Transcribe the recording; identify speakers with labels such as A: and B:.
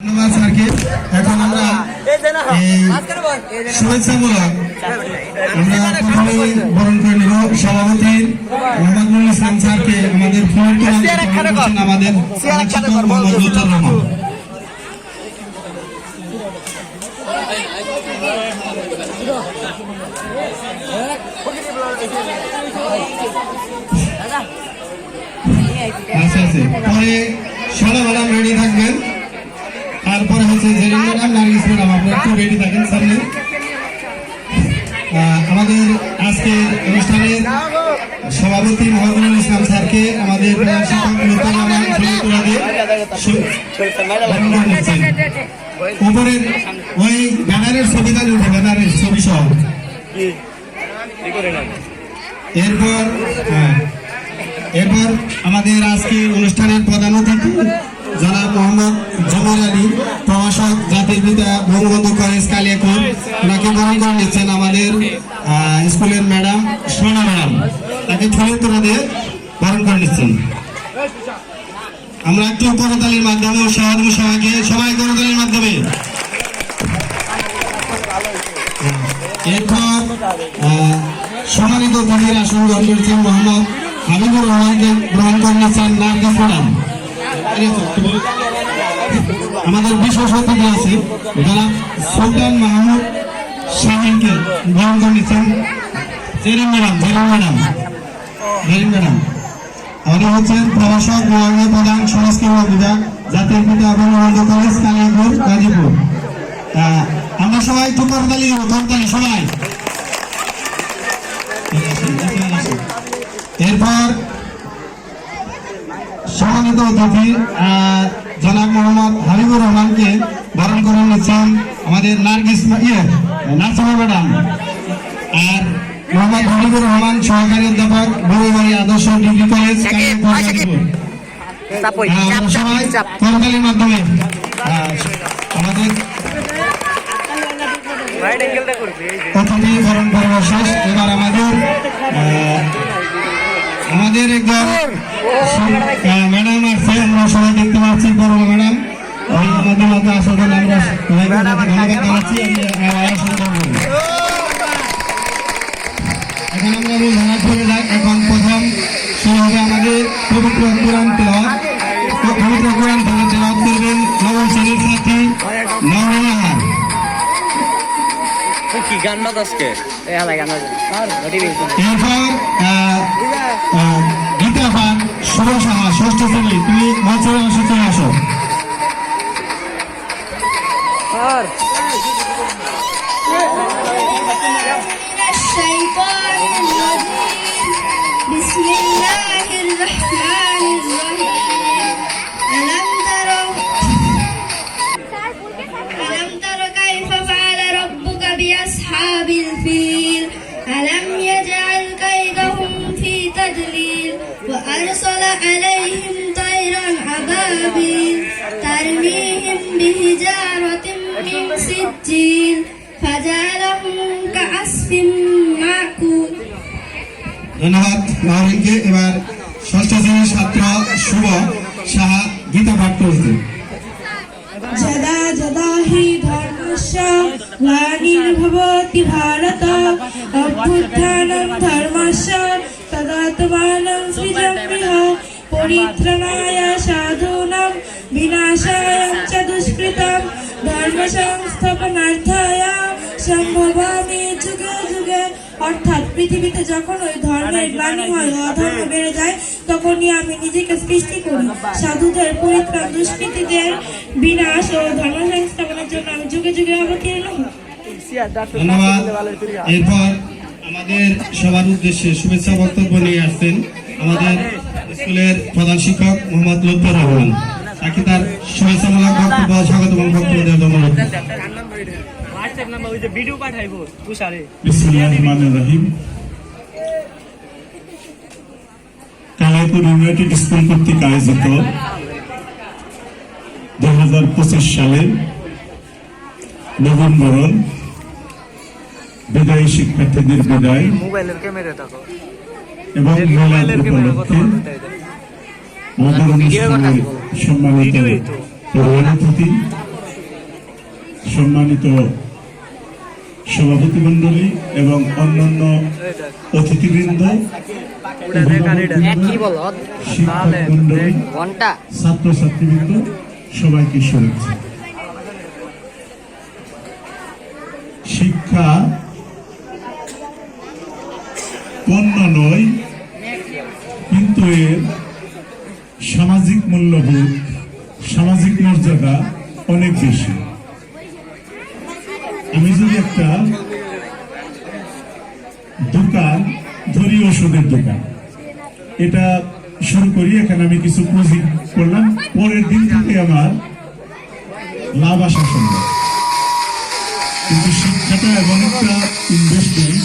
A: ধন্যবাদ স্যারকে। এখন আমরা শুভেচ্ছামূলক আমরা প্রথমে বরণ করে নেব সভাপতি মোহাম্মদ ইসলাম স্যারকে। আমাদের আমাদের শিক্ষক মোহাম্মদ লুৎফর রহমান। আচ্ছা আচ্ছা, পরে সারা ম্যাডাম রেডি থাকবেন। তারপরে হচ্ছে জেরিন ম্যাডাম, নার্গিস ম্যাডাম, আপনারা একটু রেডি থাকেন সামনে। আমাদের আজকে অনুষ্ঠানের সভাপতি মোহাম্মদ ইসলাম স্যারকে আমাদের শিক্ষক লুৎফর রহমান উপরের ওই ব্যানারের ছবিটা উঠে, ব্যানারের ছবি সহ। এরপর আমাদের আজকে অনুষ্ঠানের প্রধান অতিথি জনাব মোহাম্মদ জমির আলী, প্রভাষক, জাতির পিতা বঙ্গবন্ধু কলেজ কালিয়াকৈর, ওনাকে বরণ করে নিচ্ছেন আমাদের স্কুলের ম্যাডাম সোনা ম্যাডাম। তাকে ফুলতোড়া দিয়ে বরণ করে নিচ্ছেন। আমরা একটু করতালির মাধ্যমে উৎসাহ দেব সবাইকে, সবাই করতালির মাধ্যমে। এরপর সম্মানিত অতিথির আসন গ্রহণ করেছেন মোহাম্মদ হাবিবুর রহমানকে গ্রহণ করে নিচ্ছেন নার্গিস ম্যাডাম। আমাদের বিশেষ অতিথি আছে জনাব সুলতান মাহমুদ শাহিনকে গ্রহণ করে নিচ্ছেন জেরিন ম্যাডাম। আমাদের হচ্ছেন প্রভাষক বিভাগীয় প্রধান সংস্কৃত বিভাগ, জাতির পিতা বঙ্গবন্ধু কলেজ কালিয়াকৈর, গাজীপুর। আমরা সবাই একটু করতালি দেবো, করতালি সবাই। এরপর সম্মানিত অতিথি জনাব মোহাম্মদ হাবিবুর রহমানকে বরণ করে নিচ্ছেন আমাদের নার্সিমা ম্যাডাম। আর মোহাম্মদ হাবিবুর রহমান সহকারী অধ্যাপক, বড়বাড়ি আদর্শ ডিগ্রি কলেজ, সবাই করতালির মাধ্যমে আমাদের অতিথি বরণ করার শেষ। এবার আমাদের একজন ম্যাডাম আছে, আমরা সবাই দেখতে পাচ্ছি, বড় ম্যাডাম আমাদের মতো আসলে আমরা ধন্যবাদ জানাচ্ছি। এখন আমরা ধারা করে যাই। এখন প্রথম শুরু হবে আমাদের পবিত্র কোরআন তেলাওয়াত। পবিত্র কোরআন তেলাওয়াত করবেন নবম শ্রেণীর ছাত্রী নওনাহার। এরপর গীতা পাঠ শুভ সাহা, ষষ্ঠ শ্রেণী, তুমি মঞ্চে চলে আসো।
B: ألم يجعل كيدهم في تضليل وأرسل عليهم طيرا أبابيل ترميهم بحجارة من سجيل فجعلهم كعصف مأكول।
A: ধন্যবাদ মাহরিনকে। এবার ষষ্ঠ শ্রেণীর ছাত্র শুভ সাহা গীতা পাঠ করেছেন।
B: যদা যদা হি ধর্মস্য গ্লানির্ভবতি ভারত অভ্যুত্থানম ধর্মস্য তদাত্মানং সৃজম্যহ পরিত্রাণায় সাধূনাং বিনাশায় চ দুষ্কৃতম ধর্ম সংস্থাপনার্থায় সম্ভবামি যুগে যুগে। অর্থাৎ পৃথিবীতে যখন ওই ধর্মের গ্লানি হয়, অধর্ম বেড়ে যায়, তখনই আমি নিজেকে সৃষ্টি করি। সাধুদের পরিত্রাণ, দুষ্কৃতীদের বিনাশ ও ধর্ম সংস্থাপনের জন্য আমি যুগে যুগে অবতীর্ণ হই।
A: ধন্যবাদ। এরপর আমাদের সবার উদ্দেশ্যে শুভেচ্ছা বক্তব্য নিয়ে আসছেন আমাদের স্কুলের প্রধান শিক্ষক মোহাম্মদ লুৎফর রহমান। তাকে তার শুভেচ্ছামূলক বক্তব্য, স্বাগত বক্তব্য দেওয়ার জন্য
C: কালাইপুর ইউনাইটেড স্কুল কর্তৃক আয়োজিত 2025 সালের নবম বরণ বিদায়ী শিক্ষার্থীদের বিদায় এবং মেলাদ উপলক্ষে আমাদের অনুষ্ঠানের সম্মানিত প্রধান অতিথি সম্মানিত সভাপতি মন্ডলী এবং অন্যান্য অতিথিবৃন্দ, শিক্ষক মন্ডলী, ছাত্রছাত্রীবৃন্দ, সবাইকে শুভেচ্ছা। শিক্ষা পণ্য নয়, কিন্তু এর সামাজিক মূল্যবোধ, সামাজিক মর্যাদা অনেক বেশি। আমি যদি একটা দোকান ধরি, ওষুধের দোকান, এটা শুরু করি, এখানে আমি কিছু পুঁজি করলাম, পরের দিন থেকে আমার লাভ আসা সম্ভব। কিন্তু শিক্ষাটা এমন একটা ইনভেস্টমেন্ট,